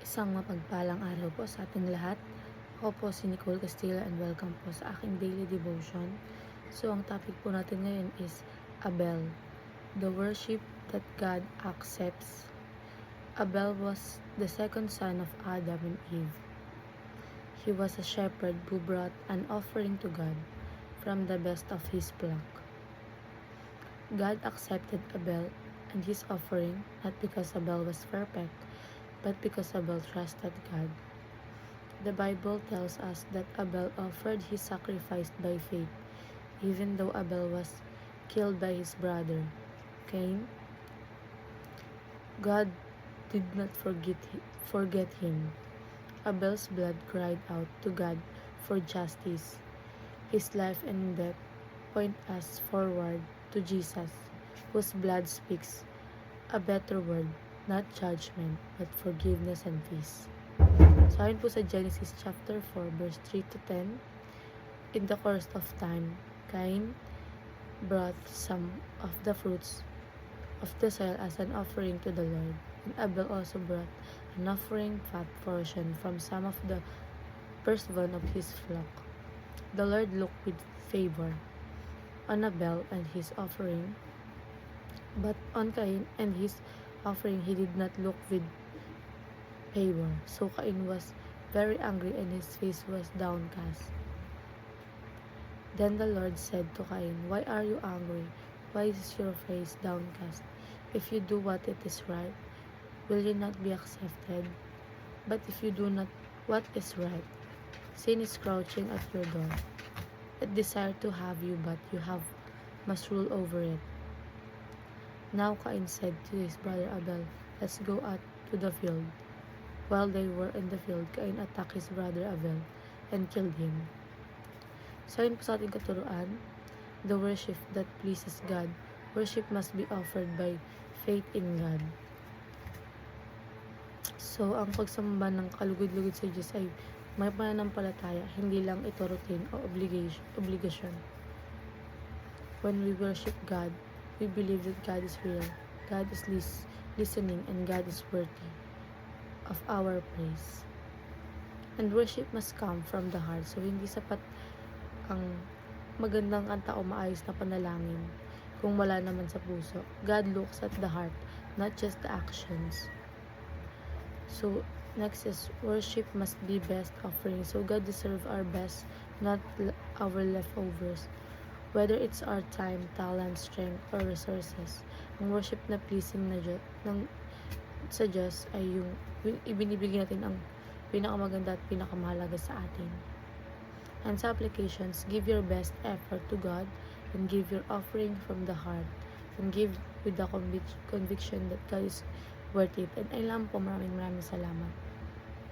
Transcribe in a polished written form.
Isang mapagpalang araw po sa ating lahat. Ako po si Nicole Castilla and welcome po sa aking daily devotion. So, ang topic po natin ngayon is Abel, the worship that God accepts. Abel was the second son of Adam and Eve. He was a shepherd who brought an offering to God from the best of his flock. God accepted Abel and his offering not because Abel was perfect, but because Abel trusted God. The Bible tells us that Abel offered his sacrifice by faith, even though Abel was killed by his brother, Cain. God did not forget him. Abel's blood cried out to God for justice. His life and death point us forward to Jesus, whose blood speaks a better word, not judgment, but forgiveness and peace. So, ayon po sa Genesis chapter 4, verse 3 to 10, in the course of time, Cain brought some of the fruits of the soil as an offering to the Lord, and Abel also brought an offering fat portion from some of the firstborn of his flock. The Lord looked with favor on Abel and his offering, but on Cain and his offering he did not look with favor. So Cain was very angry and his face was downcast. Then the Lord said to Cain, "Why are you angry? Why is your face downcast? If you do what it is right, will you not be accepted? But if you do not what is right, sin is crouching at your door. It desires to have you, but you must rule over it." Now Cain said to his brother Abel, "Let's go out to the field." While they were in the field, Cain attacked his brother Abel and killed him. So, yun po sa ating katuruan, the worship that pleases God. Worship must be offered by faith in God. So, ang pagsamba ng kalugod-lugod sa Diyos ay may pananampalataya, hindi lang ito routine o obligasyon. When we worship God, we believe that God is real, God is listening, and God is worthy of our praise. And worship must come from the heart. So, hindi sapat ang magandang kanta o maayos na panalangin kung wala naman sa puso. God looks at the heart, not just the actions. So, next is worship must be best offering. So, God deserves our best, not our leftovers. Whether it's our time, talent, strength, or resources. Ang worship na pleasing sa Diyos ay yung ibinibigay natin ang pinakamaganda at pinakamahalaga sa atin. And sa applications, give your best effort to God and give your offering from the heart and give with the conviction that God is worth it. And ay lang po, maraming salamat.